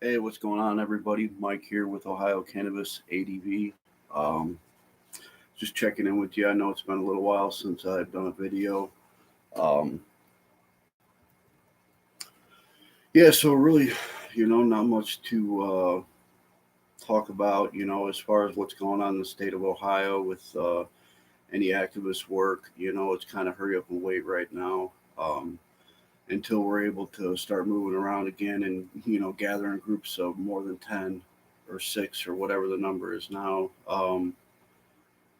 Hey, what's going on, everybody? Mike here with Ohio Cannabis ADV. Um, just checking in with you. I know it's been a little while since I've done a video. Um, yeah, so really, not much to talk about, as far as what's going on in the state of Ohio with any activist work. It's kind of hurry up and wait right now. Until we're able to start moving around again and gathering groups of more than 10 or 6 or whatever the number is now.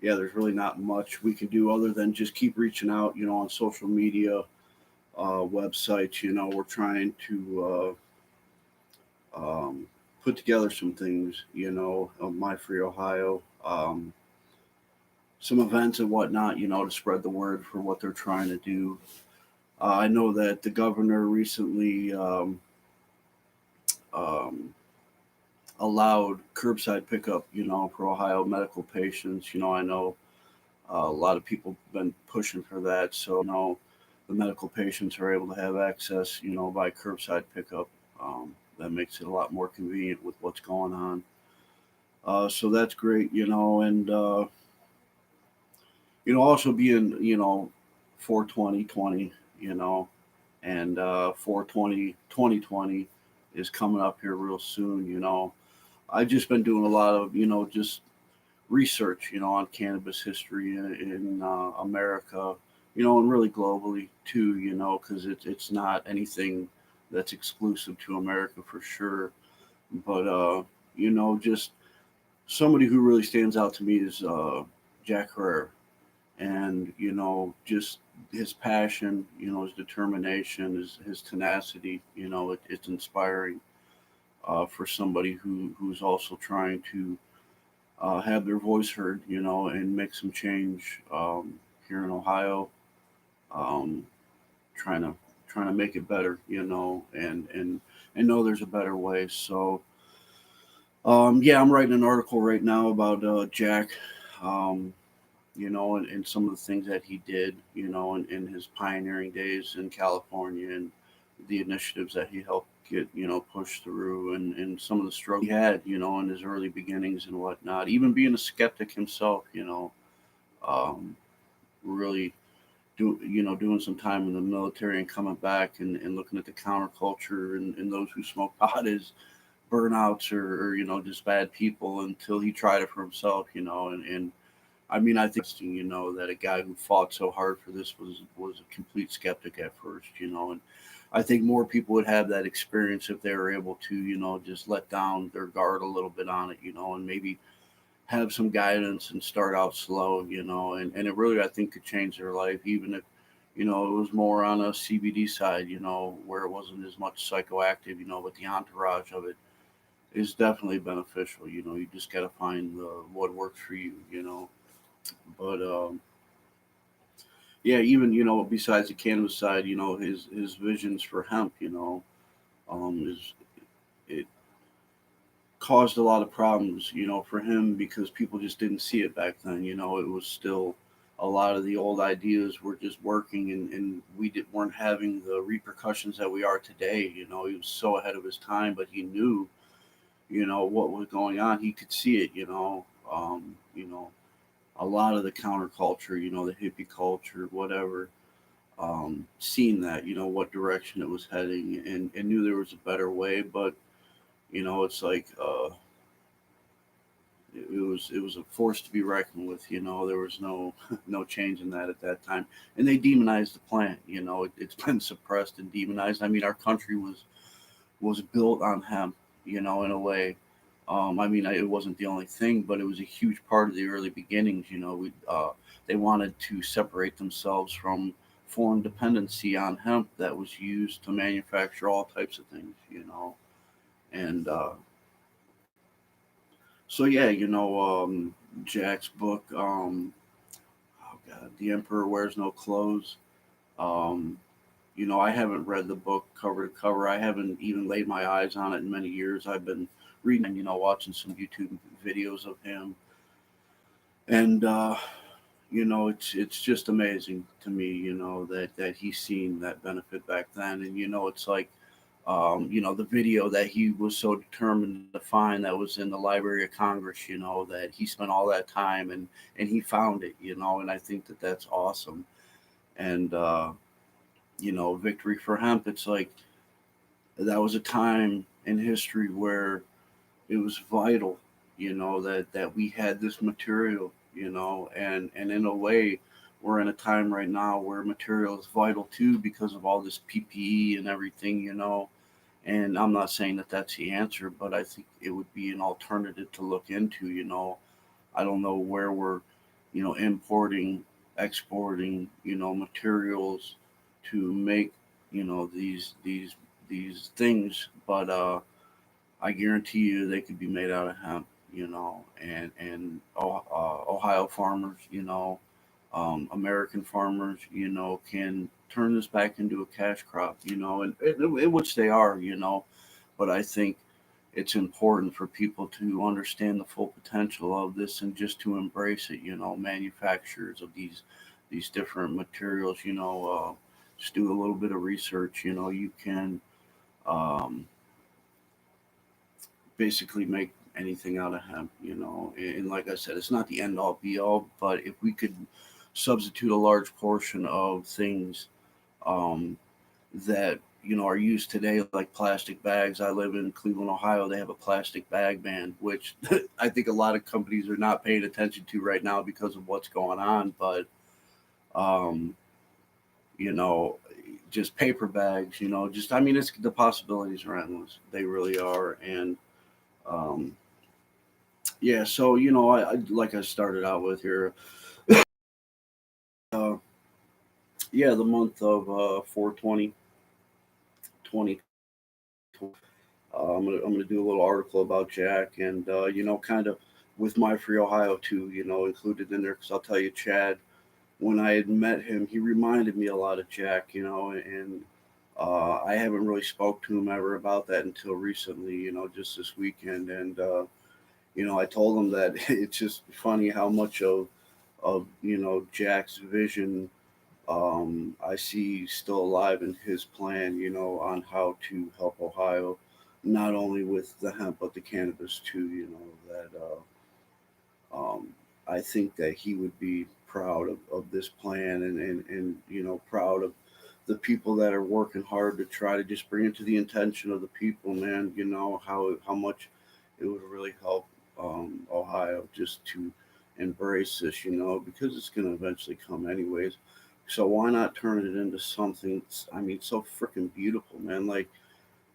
Yeah, there's really not much we can do other than just keep reaching out, on social media, websites. We're trying to put together some things, of My Free Ohio, some events and whatnot, to spread the word for what they're trying to do. I know that the governor recently um, allowed curbside pickup, for Ohio medical patients. I know a lot of people have been pushing for that. So, the medical patients are able to have access, by curbside pickup. That makes it a lot more convenient with what's going on. So that's great, and, also being, 4/20/20, and 4/20/2020 is coming up here real soon. I've just been doing a lot of, just research, on cannabis history in America, and really globally too, because it's not anything that's exclusive to America for sure. But just somebody who really stands out to me is Jack Herrera, and just his passion, his determination, his tenacity. It's inspiring for somebody who's also trying to have their voice heard, and make some change here in Ohio. Um, trying to make it better, and know there's a better way. So yeah, I'm writing an article right now about Jack, um, and some of the things that he did, in his pioneering days in California and the initiatives that he helped get, pushed through, and some of the struggles he had, in his early beginnings and whatnot. Even being a skeptic himself, um, really doing some time in the military and coming back and looking at the counterculture and those who smoke pot as burnouts or just bad people until he tried it for himself, and I mean, I think that a guy who fought so hard for this was a complete skeptic at first, and I think more people would have that experience if they were able to, just let down their guard a little bit on it, and maybe have some guidance and start out slow, and it really I think could change their life, even if it was more on a CBD side, where it wasn't as much psychoactive, but the entourage of it is definitely beneficial. You just got to find what works for you, but yeah, even besides the cannabis side, his visions for hemp, is it caused a lot of problems, for him because people just didn't see it back then. It was still a lot of the old ideas were just working, and weren't having the repercussions that we are today. He was so ahead of his time, but he knew, what was going on. He could see it, a lot of the counterculture, the hippie culture, whatever, seen that, what direction it was heading, and knew there was a better way. But it's like it was a force to be reckoned with. There was no no change in that at that time, and they demonized the plant. It's been suppressed and demonized. I mean, our country was built on hemp, in a way. I mean, it wasn't the only thing, but it was a huge part of the early beginnings. They wanted to separate themselves from foreign dependency on hemp that was used to manufacture all types of things. And so yeah, Jack's book, oh God, The Emperor Wears No Clothes. Um, I haven't read the book cover to cover. I haven't even laid my eyes on it in many years. I've been reading and watching some YouTube videos of him, and it's just amazing to me, that he's seen that benefit back then, and it's like The video that he was so determined to find that was in the Library of Congress, that he spent all that time and he found it, and I think that that's awesome. And, victory for hemp, it's like that was a time in history where it was vital, that we had this material, and in a way, we're in a time right now where material is vital too because of all this PPE and everything, and I'm not saying that that's the answer, but I think it would be an alternative to look into. I don't know where we're, importing, exporting, materials to make, these things, but I guarantee you they could be made out of hemp, and Ohio farmers, American farmers, can turn this back into a cash crop, and which they are, but I think it's important for people to understand the full potential of this and just to embrace it. Manufacturers of these different materials, just do a little bit of research. You can um, basically make anything out of hemp. And like I said, it's not the end all be all, but if we could substitute a large portion of things um, that are used today, like plastic bags. I live in Cleveland, Ohio. They have a plastic bag ban, which I think a lot of companies are not paying attention to right now because of what's going on. But um, you know, just paper bags. Just I mean, it's the possibilities are endless. They really are, and um, yeah. So I like I started out with here. Uh, yeah, the month of 4/20, I'm gonna do a little article about Jack, and kind of with my Free Ohio too, included in there because I'll tell you, Chad, when I had met him, he reminded me a lot of Jack, and I haven't really spoke to him ever about that until recently, just this weekend, and I told him that it's just funny how much of Jack's vision I see still alive in his plan, on how to help Ohio, not only with the hemp but the cannabis too. That I think that he would be proud of this plan, and proud of the people that are working hard to try to just bring it to the intention of the people. Man, how much it would really help Ohio just to embrace this, because it's going to eventually come anyways. So why not turn it into something? I mean, so freaking beautiful, man. Like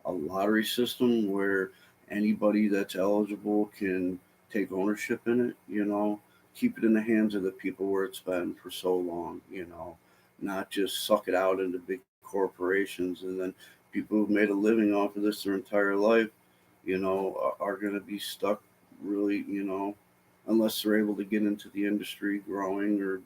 a lottery system where anybody that's eligible can take ownership in it. Keep it in the hands of the people where it's been for so long. Not just suck it out into big corporations, and then people who've made a living off of this their entire life, are going to be stuck really, unless they're able to get into the industry growing or,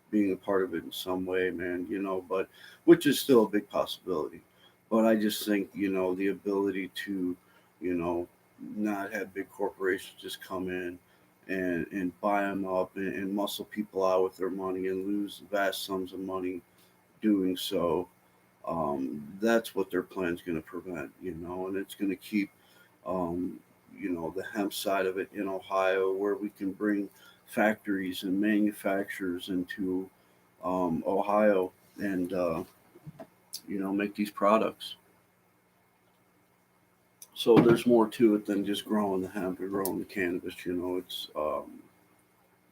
being a part of it in some way, man, but which is still a big possibility. But I just think, the ability to, you know, not have big corporations just come in and buy them up and muscle people out with their money and lose vast sums of money doing so. That's what their plan's going to prevent, and it's going to keep, um, the hemp side of it in Ohio, where we can bring factories and manufacturers into Ohio and make these products. So there's more to it than just growing the hemp or growing the cannabis. It's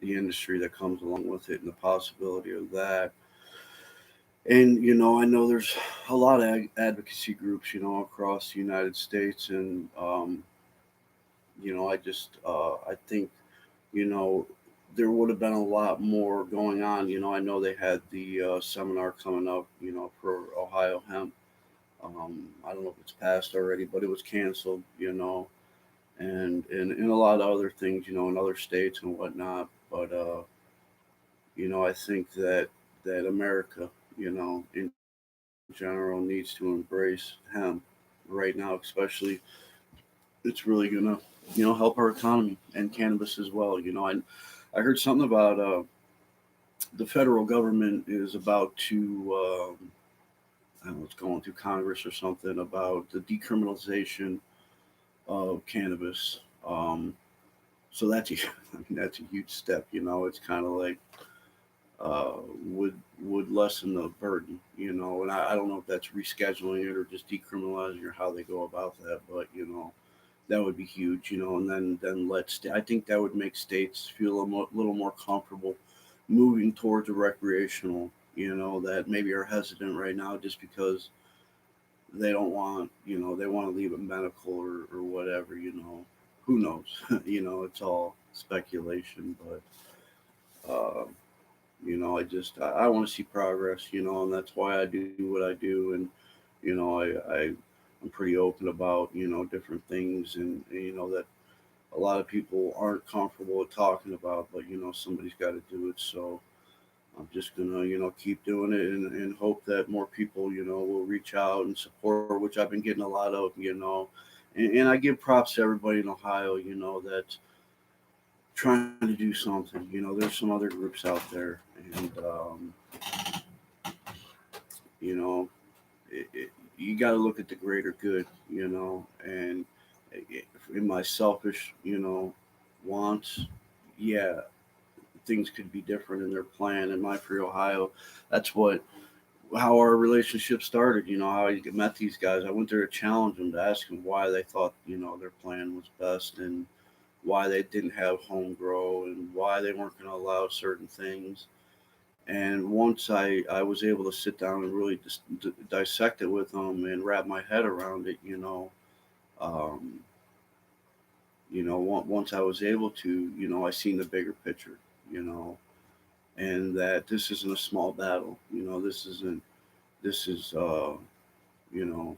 the industry that comes along with it and the possibility of that. And I know there's a lot of advocacy groups, across the United States, and I think you know there would have been a lot more going on. I know they had the seminar coming up, for Ohio hemp. I don't know if it's passed already, but it was canceled, and a lot of other things, in other states and whatnot. But I think that America, in general, needs to embrace hemp right now, especially. It's really gonna, help our economy and cannabis as well. I heard something about the federal government is about to I don't know, it's going through Congress or something about the decriminalization of cannabis. Um, so that's a, I mean, that's a huge step. It's kind of like uh, would lessen the burden. And I don't know if that's rescheduling it or just decriminalizing or how they go about that, but that would be huge. And then I think that would make states feel little more comfortable moving towards a recreational. That maybe are hesitant right now just because they don't want, they want to leave it medical or whatever. Who knows? It's all speculation, but. Uh, I want to see progress, and that's why I do what I do, and I'm pretty open about different things, and that a lot of people aren't comfortable with talking about, but somebody's got to do it. So I'm just gonna keep doing it and hope that more people will reach out and support, which I've been getting a lot of, and I give props to everybody in Ohio, that's trying to do something. There's some other groups out there, and you know, you got to look at the greater good, and in my selfish, wants, yeah, things could be different in their plan. In my free Ohio, that's how our relationship started. How I met these guys. I went there to challenge them, to ask them why they thought their plan was best, and why they didn't have home grow, and why they weren't going to allow certain things. And once I was able to sit down and really just dissect it with them and wrap my head around it, um, once I was able to, I seen the bigger picture, you know, and that this isn't a small battle. This is, you know,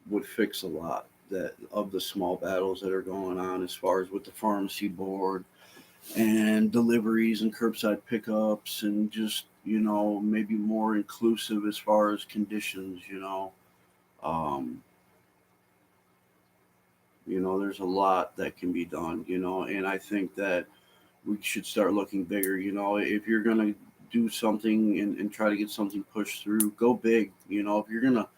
would fix a lot that of the small battles that are going on as far as with the pharmacy board and deliveries and curbside pickups, and just maybe more inclusive as far as conditions. Um, there's a lot that can be done. And I think that we should start looking bigger. If you're gonna do something and try to get something pushed through, go big. If you're gonna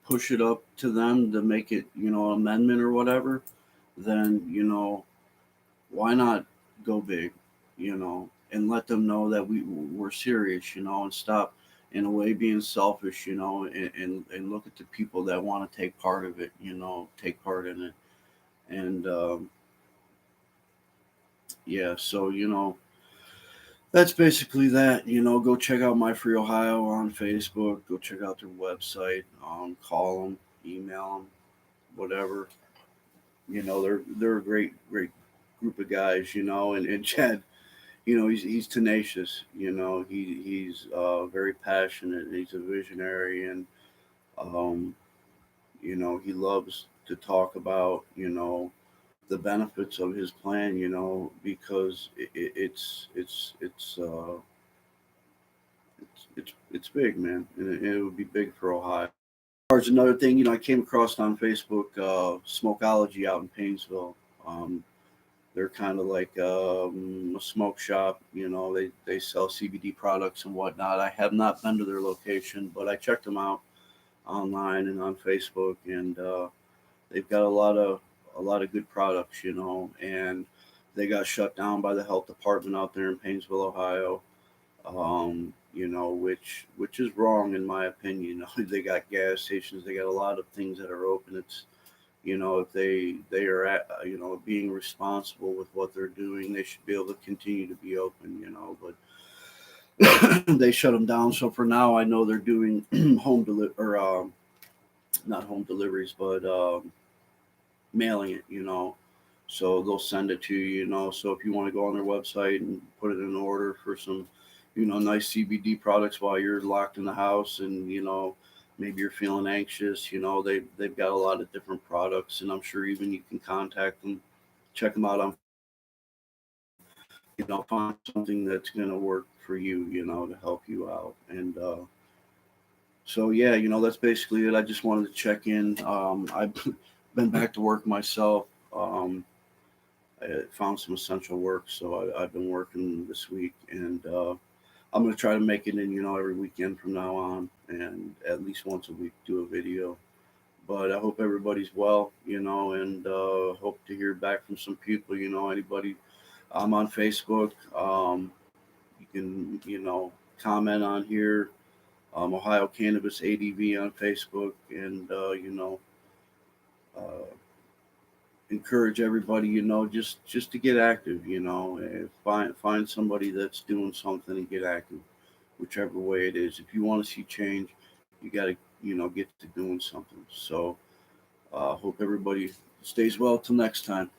push it up to them to make it amendment or whatever, then why not go big, and let them know that we're serious, and stop in a way being selfish, and look at the people that want to take part of it, take part in it. And yeah, so that's basically that. Go check out My Free Ohio on Facebook. Go check out their website. Call them, email them, whatever. They're a great group of guys. And Chad, he's tenacious. He's very passionate. He's a visionary, and um, he loves to talk about the benefits of his plan. Because it's big, man, and it would be big for Ohio. There's another thing, I came across on Facebook, Smokeology out in Painesville. Um, they're kind of like a smoke shop. They sell CBD products and whatnot. I have not been to their location, but I checked them out online and on Facebook, and they've got a lot of good products, and they got shut down by the health department out there in Painesville, Ohio. Which is wrong in my opinion. They got gas stations, they got a lot of things that are open. It's if they are being responsible with what they're doing, they should be able to continue to be open. But they shut them down. So for now, I know they're doing home deliver or not home deliveries, but mailing it. So they'll send it to you. So if you want to go on their website and put it in order for some nice CBD products while you're locked in the house, and maybe you're feeling anxious. They've got a lot of different products, and I'm sure even you can contact them, check them out on, find something that's going to work for you, to help you out. And so yeah, that's basically it. I just wanted to check in. I've been back to work myself. I found some essential work, so I've been working this week, and I'm gonna try to make it in, every weekend from now on, and at least once a week do a video. But I hope everybody's well, and hope to hear back from some people. Anybody. I'm on Facebook. You can, comment on here. Ohio Cannabis ADV on Facebook, and uh, encourage everybody, just to get active. Find somebody that's doing something and get active, whichever way it is. If you want to see change, you got to, get to doing something. So, hope everybody stays well till next time.